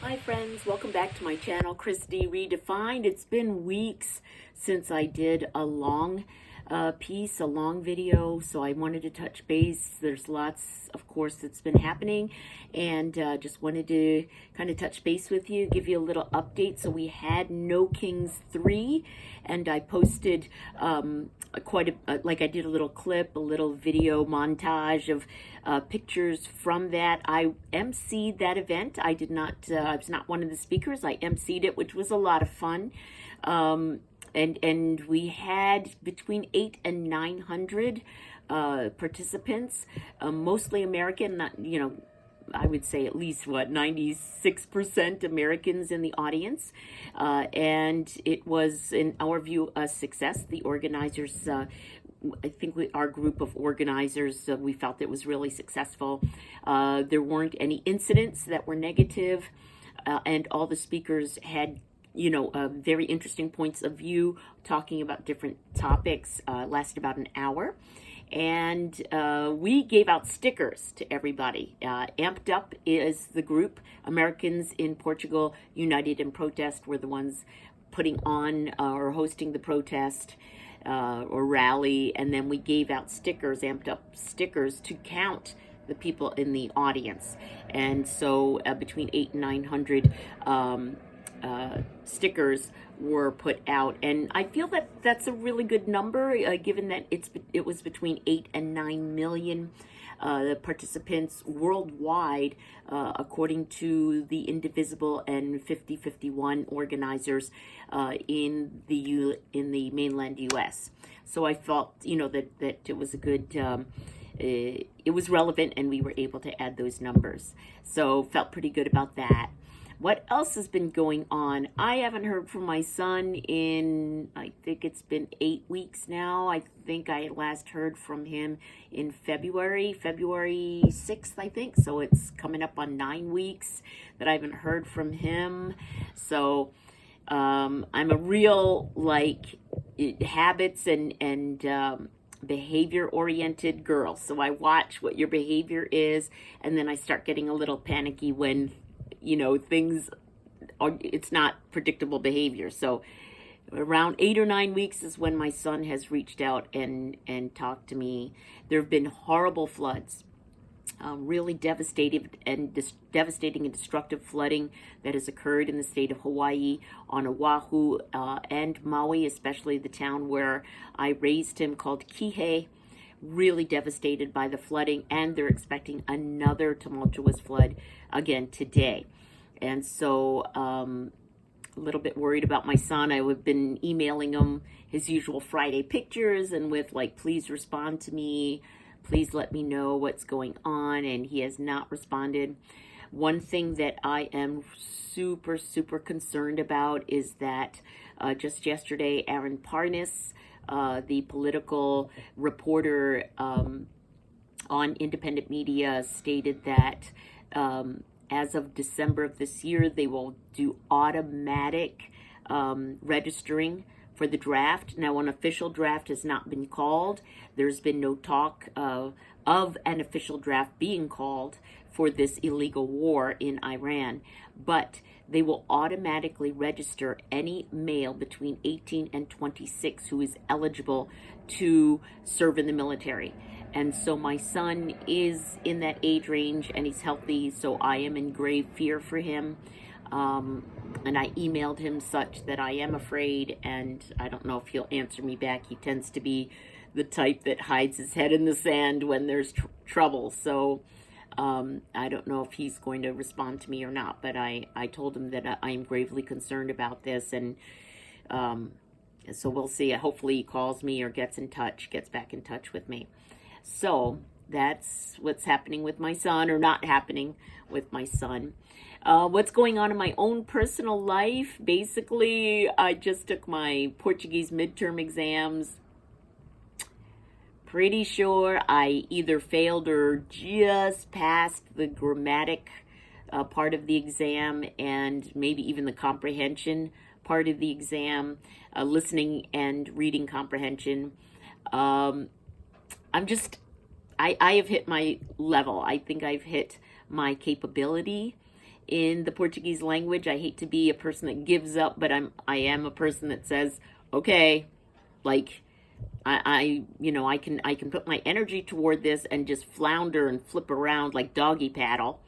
Hi friends, welcome back to my channel, Christy Redefined. It's been weeks since I did a long piece, a long video, so I wanted to touch base. There's lots, of course, that's been happening, and just wanted to kind of touch base with you, give you a little update. So we had No Kings 3, and I posted like I did a little clip, a little video montage of pictures from that. I emceed that event. I did not, I was not one of the speakers. I emceed it, which was a lot of fun. And we had between 800 and 900 participants, mostly American, not, I would say at least 96% Americans in the audience, and it was, in our view, a success. The organizers, I think our group of organizers, we felt it was really successful. There weren't any incidents that were negative, and all the speakers had very interesting points of view, talking about different topics. Lasted about an hour. And we gave out stickers to everybody. Amped Up is the group. Americans in Portugal United in Protest were the ones putting on or hosting the protest or rally. And then we gave out stickers, Amped Up stickers, to count the people in the audience. And so between 800 and 900 stickers were put out, and I feel that that's a really good number, given that it was between 8 and 9 million participants worldwide, according to the Indivisible and 5051 organizers in the mainland U.S. So I felt that it was a good. It was relevant, and we were able to add those numbers. So felt pretty good about that. What else has been going on? I haven't heard from my son in, I think it's been 8 weeks now. I think I last heard from him in February 6th, I think. So it's coming up on 9 weeks that I haven't heard from him. So I'm a real, habits and behavior-oriented girl. So I watch what your behavior is, and then I start getting a little panicky when things are, it's not predictable behavior. So around 8 or 9 weeks is when my son has reached out and talked to me. There have been horrible floods, really devastating and destructive flooding that has occurred in the state of Hawaii, on Oahu, and Maui, especially the town where I raised him, called Kihei. Really devastated by the flooding, and they're expecting another tumultuous flood again today. And so a little bit worried about my son. I have been emailing him his usual Friday pictures and with please respond to me, please let me know what's going on, and he has not responded. One thing that I am super concerned about is that just yesterday, Aaron Parnas, the political reporter on independent media, stated that as of December of this year, they will do automatic registering for the draft. Now, an official draft has not been called. There's been no talk of an official draft being called for this illegal war in Iran, but they will automatically register any male between 18 and 26 who is eligible to serve in the military. And so my son is in that age range, and he's healthy, so I am in grave fear for him. And I emailed him such that I am afraid, and I don't know if he'll answer me back. He tends to be the type that hides his head in the sand when there's trouble. So I don't know if he's going to respond to me or not, but I told him that I am gravely concerned about this, and so we'll see. Hopefully he calls me or gets back in touch with me. So that's what's happening with my son, or not happening with my son. What's going on in my own personal life? Basically, I just took my Portuguese midterm exams. Pretty sure I either failed or just passed the grammatic part of the exam, and maybe even the comprehension part of the exam, listening and reading comprehension. I have hit my level. I think I've hit my capability, in the Portuguese language. I hate to be a person that gives up, but I am a person that says, okay, like I can put my energy toward this and just flounder and flip around like doggy paddle,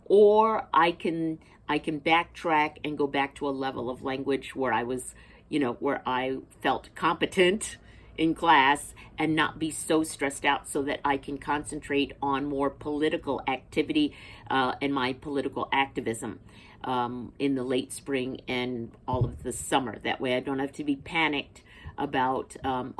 or I can backtrack and go back to a level of language where I was, where I felt competent in class and not be so stressed out so that I can concentrate on more political activity and my political activism in the late spring and all of the summer. That way I don't have to be panicked about, I'm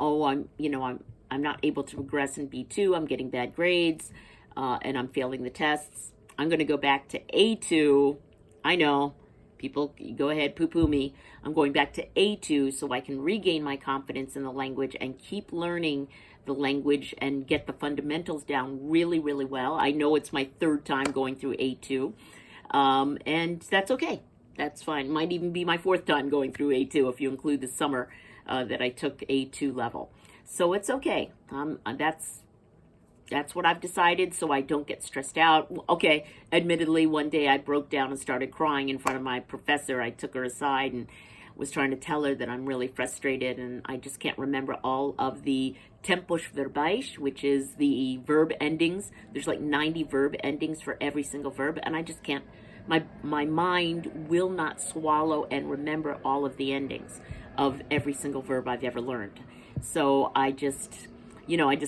not able to progress in B2, I'm getting bad grades, and I'm failing the tests. I'm going to go back to A2. I know, people, go ahead, poo-poo me. I'm going back to A2 so I can regain my confidence in the language and keep learning the language and get the fundamentals down really, really well. I know it's my third time going through A2, and that's okay. That's fine. Might even be my fourth time going through A2 if you include the summer that I took A2 level. So it's okay. That's what I've decided, so I don't get stressed out. Okay, admittedly, one day I broke down and started crying in front of my professor. I took her aside and was trying to tell her that I'm really frustrated and I just can't remember all of the tempos verbais, which is the verb endings. There's like 90 verb endings for every single verb, and I just can't. My mind will not swallow and remember all of the endings of every single verb I've ever learned. So I just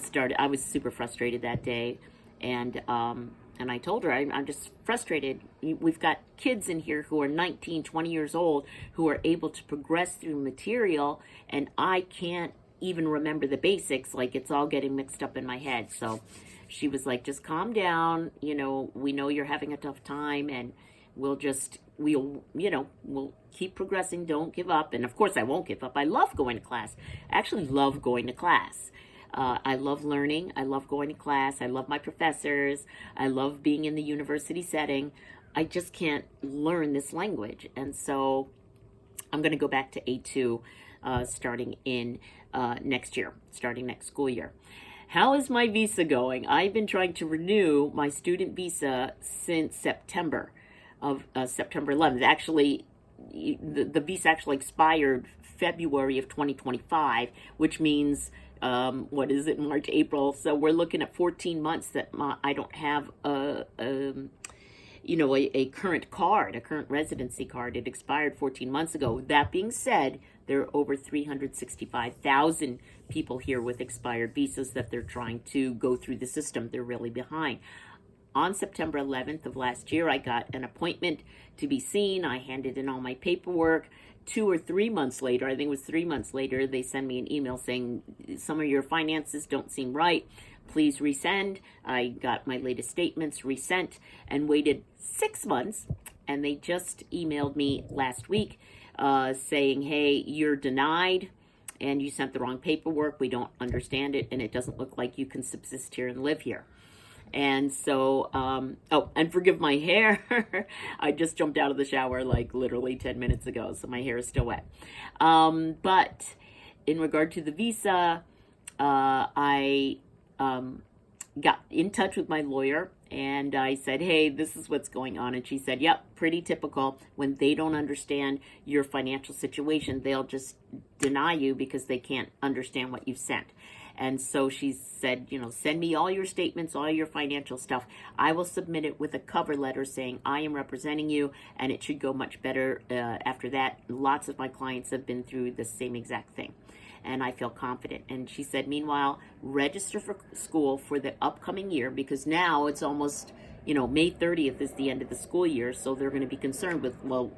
started. I was super frustrated that day, and I told her I'm just frustrated. We've got kids in here who are 19, 20 years old who are able to progress through material, and I can't even remember the basics. Like, it's all getting mixed up in my head. So she was like, just calm down. We know you're having a tough time, and we'll keep progressing. Don't give up. And of course I won't give up. I love going to class. I actually love going to class. I love learning. I love going to class. I love my professors. I love being in the university setting. I just can't learn this language. And so I'm going to go back to A2 starting in next year, starting next school year. How is my visa going? I've been trying to renew my student visa since September 11th. Actually, the visa actually expired February of 2025, which means March, April. So we're looking at 14 months that I don't have a current card, a current residency card. It expired 14 months ago. That being said, there are over 365,000 people here with expired visas that they're trying to go through the system. They're really behind. On September 11th of last year, I got an appointment to be seen. I handed in all my paperwork. 2 or 3 months later, I think it was 3 months later, they send me an email saying some of your finances don't seem right. Please resend. I got my latest statements resent and waited 6 months, and they just emailed me last week saying, hey, you're denied and you sent the wrong paperwork. We don't understand it, and it doesn't look like you can subsist here and live here. And so, and forgive my hair. I just jumped out of the shower like literally 10 minutes ago, so my hair is still wet. But in regard to the visa, I got in touch with my lawyer and I said, hey, this is what's going on. And she said, yep, pretty typical. When they don't understand your financial situation, they'll just deny you because they can't understand what you've sent. And so she said, send me all your statements, all your financial stuff. I will submit it with a cover letter saying I am representing you, and it should go much better after that. Lots of my clients have been through the same exact thing, and I feel confident. And she said, meanwhile, register for school for the upcoming year, because now it's almost, May 30th is the end of the school year, so they're going to be concerned with, well,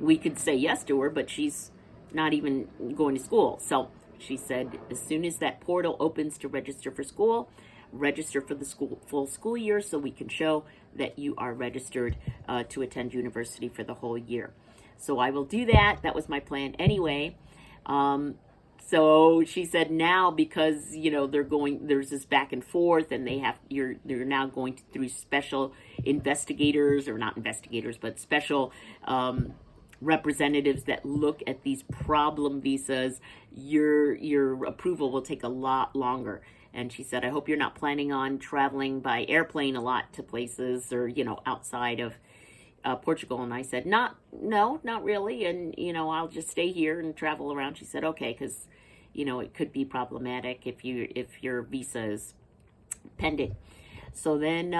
we could say yes to her, but she's not even going to school. So she said, as soon as that portal opens to register for school, register for the full school year so we can show that you are registered to attend university for the whole year. So I will do that. That was my plan anyway. So she said now, because there's this back and forth, and they're now going through special investigators, or not investigators, but special representatives that look at these problem visas, your approval will take a lot longer. And she said, I hope you're not planning on traveling by airplane a lot to places, or outside of Portugal, and I said, no, not really, and I'll just stay here and travel around. She said, okay, because it could be problematic if your visa is pending. So then,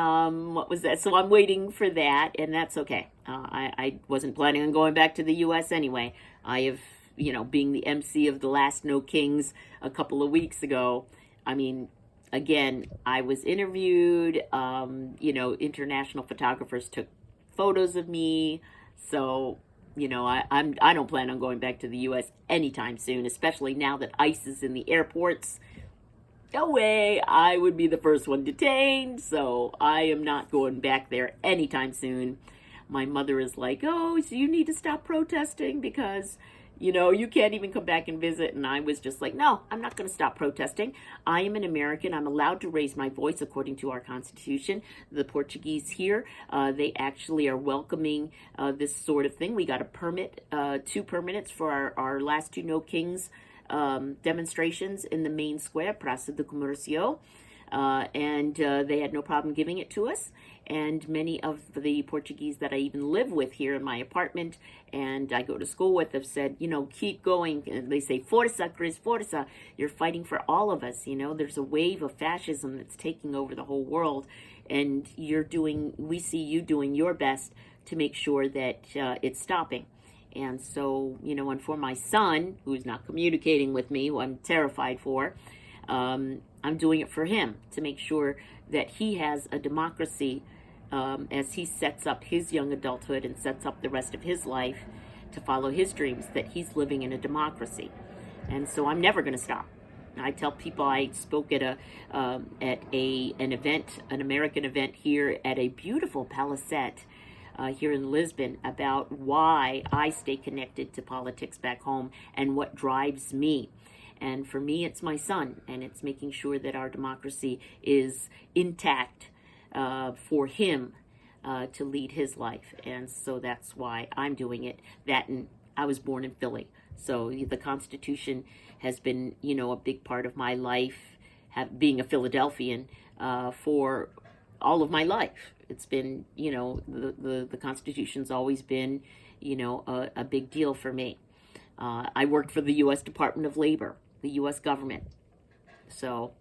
what was that? So I'm waiting for that, and that's okay. I wasn't planning on going back to the U.S. anyway. I have, being the MC of the last No Kings a couple of weeks ago, I mean, again, I was interviewed. International photographers took photos of me. So, I don't plan on going back to the U.S. anytime soon, especially now that ICE is in the airports. No way, I would be the first one detained, so I am not going back there anytime soon. My mother is like, oh, so you need to stop protesting because, you can't even come back and visit. And I was just like, no, I'm not going to stop protesting. I am an American. I'm allowed to raise my voice according to our Constitution. The Portuguese here, they actually are welcoming this sort of thing. We got a permit, 2 permits for our last 2 No Kings demonstrations in the main square, Praça do Comércio, and they had no problem giving it to us. And many of the Portuguese that I even live with here in my apartment and I go to school with have said, keep going. And they say, Força, Cris, Força. You're fighting for all of us. There's a wave of fascism that's taking over the whole world. And we see you doing your best to make sure that it's stopping. And so, and for my son, who's not communicating with me, who I'm terrified for, I'm doing it for him to make sure that he has a democracy as he sets up his young adulthood and sets up the rest of his life to follow his dreams, that he's living in a democracy. And so I'm never going to stop. I tell people, I spoke at an event, an American event here at a beautiful palacete here in Lisbon, about why I stay connected to politics back home and what drives me. And for me, it's my son, and it's making sure that our democracy is intact for him to lead his life. And so that's why I'm doing it. And I was born in Philly. So the Constitution has been, a big part of my life, being a Philadelphian for all of my life. It's been, the Constitution's always been, a big deal for me. I worked for the U.S. Department of Labor, the U.S. government. So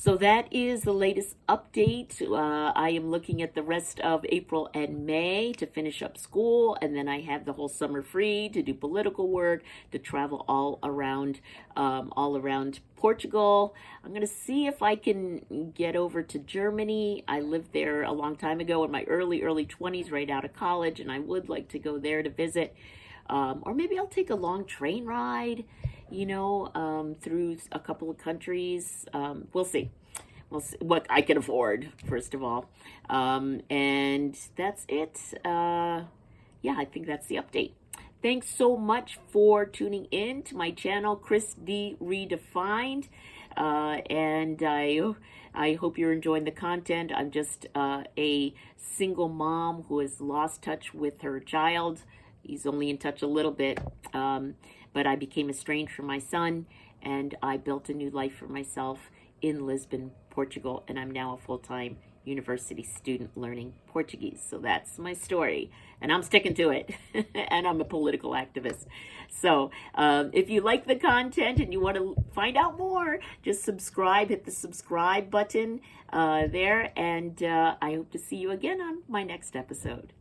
that is the latest update. I am looking at the rest of April and May to finish up school, and then I have the whole summer free to do political work, to travel all around Portugal. I'm going to see if I can get over to Germany. I lived there a long time ago in my early 20s, right out of college, and I would like to go there to visit. Or maybe I'll take a long train ride, through a couple of countries. We'll see. We'll see what I can afford, first of all. And that's it. I think that's the update. Thanks so much for tuning in to my channel, Chris D Redefined. And I hope you're enjoying the content. I'm just a single mom who has lost touch with her child. He's only in touch a little bit, but I became estranged from my son, and I built a new life for myself in Lisbon, Portugal, and I'm now a full-time university student learning Portuguese. So that's my story, and I'm sticking to it, and I'm a political activist. So if you like the content and you want to find out more, just subscribe, hit the subscribe button there, and I hope to see you again on my next episode.